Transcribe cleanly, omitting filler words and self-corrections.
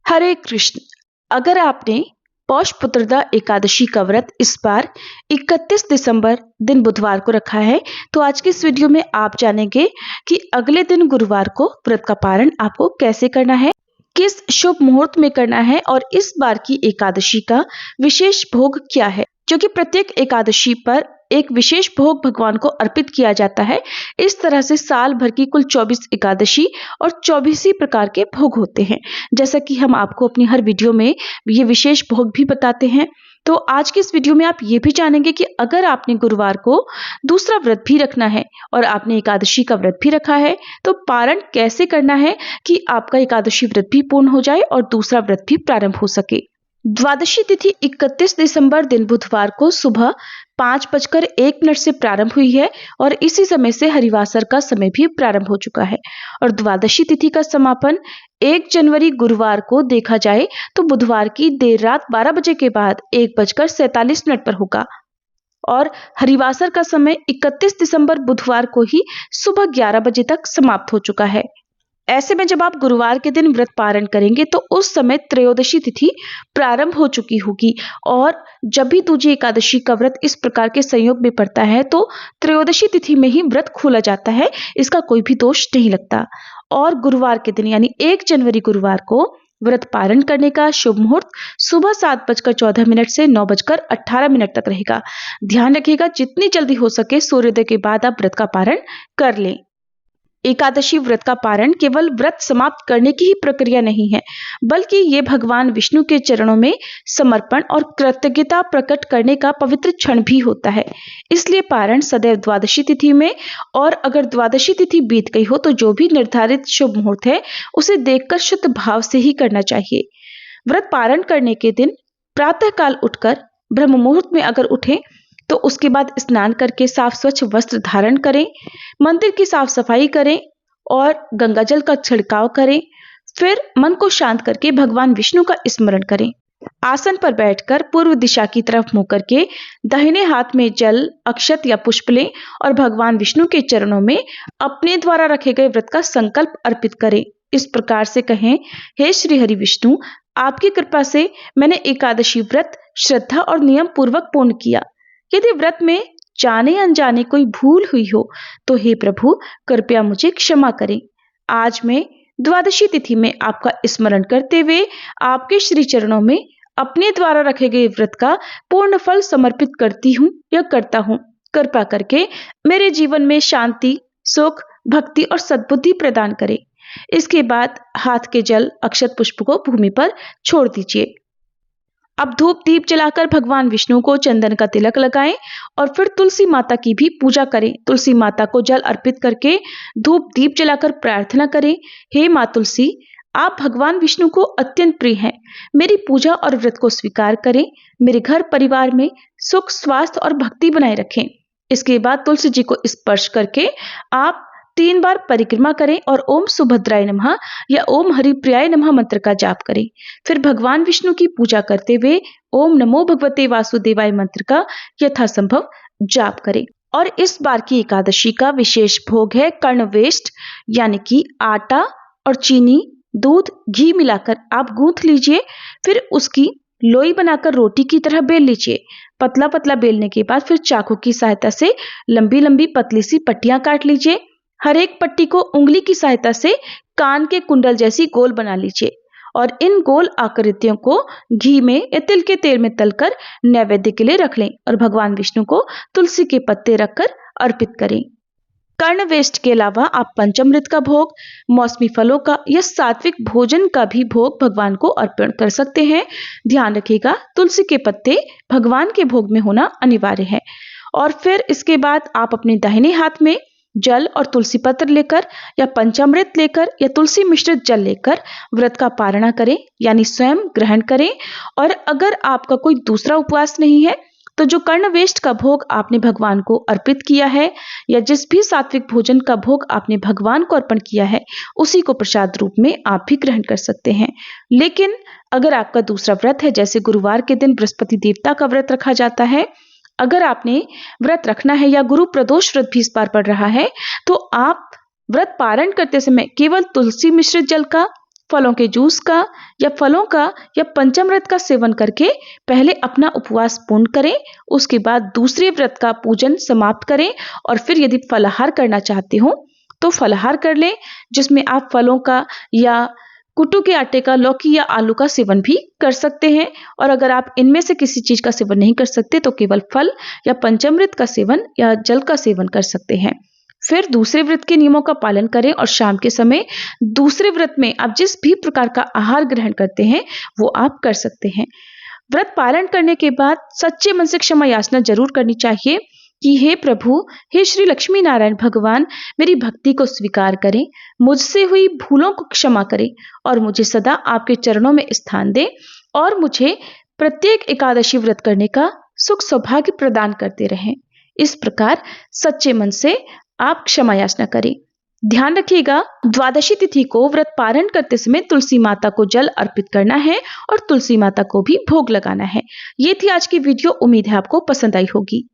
हरे कृष्ण। अगर आपने पौष पुत्रदा एकादशी का व्रत इस बार 31 दिसंबर दिन बुधवार को रखा है, तो आज की इस वीडियो में आप जानेंगे कि अगले दिन गुरुवार को व्रत का पारण आपको कैसे करना है, किस शुभ मुहूर्त में करना है और इस बार की एकादशी का विशेष भोग क्या है, जो कि प्रत्येक एकादशी पर एक विशेष भोग भगवान को अर्पित किया जाता है। इस तरह से साल भर की कुल 24 एकादशी और 24 ही प्रकार के भोग होते हैं, जैसा कि हम आपको अपनी हर वीडियो में ये विशेष भोग भी बताते हैं। तो आज की इस वीडियो में आप ये भी जानेंगे कि अगर आपने गुरुवार को दूसरा व्रत भी रखना है और आपने एकादशी का व्रत भी रखा है, तो पारण कैसे करना है कि आपका एकादशी व्रत भी पूर्ण हो जाए और दूसरा व्रत भी प्रारंभ हो सके। द्वादशी तिथि 31 दिसंबर दिन बुधवार को सुबह 5:01 से प्रारंभ हुई है और इसी समय से हरिवासर का समय भी प्रारंभ हो चुका है। और द्वादशी तिथि का समापन 1 जनवरी गुरुवार को देखा जाए तो बुधवार की देर रात 12 बजे के बाद 1:47 पर होगा और हरिवासर का समय 31 दिसंबर बुधवार को ही सुबह 11 बजे तक समाप्त हो चुका है। ऐसे में जब आप गुरुवार के दिन व्रत पारण करेंगे तो उस समय त्रयोदशी तिथि प्रारंभ हो चुकी होगी और जब भी दूजी एकादशी का व्रत इस प्रकार के संयोग में पड़ता है तो त्रयोदशी तिथि में ही व्रत खोला जाता है, इसका कोई भी दोष नहीं लगता। और गुरुवार के दिन यानी 1 जनवरी गुरुवार को व्रत पारण करने का शुभ मुहूर्त सुबह 7:14 से 9:18 तक रहेगा। ध्यान रखिएगा, जितनी जल्दी हो सके सूर्योदय के बाद आप व्रत का पारण कर लें। एकादशी व्रत का पारण केवल व्रत समाप्त करने की ही प्रक्रिया नहीं है, बल्कि ये भगवान विष्णु के चरणों में समर्पण और कृतज्ञता प्रकट करने का पवित्र क्षण भी होता है। इसलिए पारण सदैव द्वादशी तिथि में, और अगर द्वादशी तिथि बीत गई हो तो जो भी निर्धारित शुभ मुहूर्त है उसे देखकर शुद्ध भाव से ही करना चाहिए। व्रत पारण करने के दिन प्रातःकाल उठकर ब्रह्म मुहूर्त में अगर उठे तो उसके बाद स्नान करके साफ स्वच्छ वस्त्र धारण करें, मंदिर की साफ सफाई करें और गंगा जल का छिड़काव करें। फिर मन को शांत करके भगवान विष्णु का स्मरण करें। आसन पर बैठकर पूर्व दिशा की तरफ मुंह करके दाहिने हाथ में जल, अक्षत या पुष्प लें और भगवान विष्णु के चरणों में अपने द्वारा रखे गए व्रत का संकल्प अर्पित करें। इस प्रकार से कहें, हे श्री हरि विष्णु, आपकी कृपा से मैंने एकादशी व्रत श्रद्धा और नियम पूर्वक पूर्ण किया। यदि व्रत में जाने अनजाने कोई भूल हुई हो तो हे प्रभु, कृपया मुझे क्षमा करें। आज मैं द्वादशी तिथि में आपका स्मरण करते हुए आपके श्री चरणों में अपने द्वारा रखे गए व्रत का पूर्ण फल समर्पित करती हूँ या करता हूँ। कृपा करके मेरे जीवन में शांति, सुख, भक्ति और सद्बुद्धि प्रदान करें। इसके बाद हाथ के जल, अक्षत, पुष्प को भूमि पर छोड़ दीजिए। अब धूप दीप जलाकर भगवान विष्णु को चंदन का तिलक लगाएं और फिर तुलसी माता की भी पूजा करें। तुलसी माता को जल अर्पित करके धूप दीप जलाकर प्रार्थना करें, हे माँ तुलसी, आप भगवान विष्णु को अत्यंत प्रिय हैं। मेरी पूजा और व्रत को स्वीकार करें। मेरे घर परिवार में सुख, स्वास्थ्य और भक्ति बनाए रखें। इसके बाद तुलसी जी को स्पर्श करके आप 3 बार परिक्रमा करें और ओम सुभद्राय नमः या ओम हरिप्रियाय नमः मंत्र का जाप करें। फिर भगवान विष्णु की पूजा करते हुए ओम नमो भगवते वासुदेवाय मंत्र का यथासंभव जाप करें। और इस बार की एकादशी का विशेष भोग है कर्णवेष्ट, यानी कि आटा और चीनी, दूध, घी मिलाकर आप गूंथ लीजिए। फिर उसकी लोई बनाकर रोटी की तरह बेल लीजिए। पतला पतला बेलने के बाद फिर चाकू की सहायता से लंबी लंबी पतली सी पट्टियां काट लीजिए। हर एक पट्टी को उंगली की सहायता से कान के कुंडल जैसी गोल बना लीजिए और इन गोल आकृतियों को घी में या तिल के तेल में तलकर नैवेद्य के लिए रख लें और भगवान विष्णु को तुलसी के पत्ते रखकर अर्पित करें। कर्णवेष्ट के अलावा आप पंचामृत का भोग, मौसमी फलों का या सात्विक भोजन का भी भोग भगवान को अर्पण कर सकते हैं। ध्यान रखिएगा, तुलसी के पत्ते भगवान के भोग में होना अनिवार्य है। और फिर इसके बाद आप अपने दाहिने हाथ में जल और तुलसी पत्र लेकर या पंचामृत लेकर या तुलसी मिश्रित जल लेकर व्रत का पारणा करें, यानी स्वयं ग्रहण करें। और अगर आपका कोई दूसरा उपवास नहीं है तो जो कर्णवेष्ट का भोग आपने भगवान को अर्पित किया है या जिस भी सात्विक भोजन का भोग आपने भगवान को अर्पण किया है, उसी को प्रसाद रूप में आप भी ग्रहण कर सकते हैं। लेकिन अगर आपका दूसरा व्रत है, जैसे गुरुवार के दिन बृहस्पति देवता का व्रत रखा जाता है, अगर आपने व्रत रखना है या गुरु प्रदोष व्रत भी इस बार पड़ रहा है, तो आप व्रत पारण करते समय केवल तुलसी मिश्रित जल का फलों के जूस का या फलों का या पंचामृत का सेवन करके पहले अपना उपवास पूर्ण करें। उसके बाद दूसरे व्रत का पूजन समाप्त करें और फिर यदि फलाहार करना चाहते हो तो फलाहार कर लें, जिसमें आप फलों का या कुट्टू के आटे का, लौकी या आलू का सेवन भी कर सकते हैं। और अगर आप इनमें से किसी चीज का सेवन नहीं कर सकते तो केवल फल या पंचामृत का सेवन या जल का सेवन कर सकते हैं। फिर दूसरे व्रत के नियमों का पालन करें और शाम के समय दूसरे व्रत में आप जिस भी प्रकार का आहार ग्रहण करते हैं वो आप कर सकते हैं। व्रत पालन करने के बाद सच्चे मन से क्षमा याचना जरूर करनी चाहिए कि हे प्रभु, हे श्री लक्ष्मी नारायण भगवान, मेरी भक्ति को स्वीकार करें, मुझसे हुई भूलों को क्षमा करें और मुझे सदा आपके चरणों में स्थान दें और मुझे प्रत्येक एकादशी व्रत करने का सुख सौभाग्य प्रदान करते रहें। इस प्रकार सच्चे मन से आप क्षमा याचना करें। ध्यान रखिएगा, द्वादशी तिथि को व्रत पारण करते समय तुलसी माता को जल अर्पित करना है और तुलसी माता को भी भोग लगाना है। ये थी आज की वीडियो। उम्मीद है आपको पसंद आई होगी।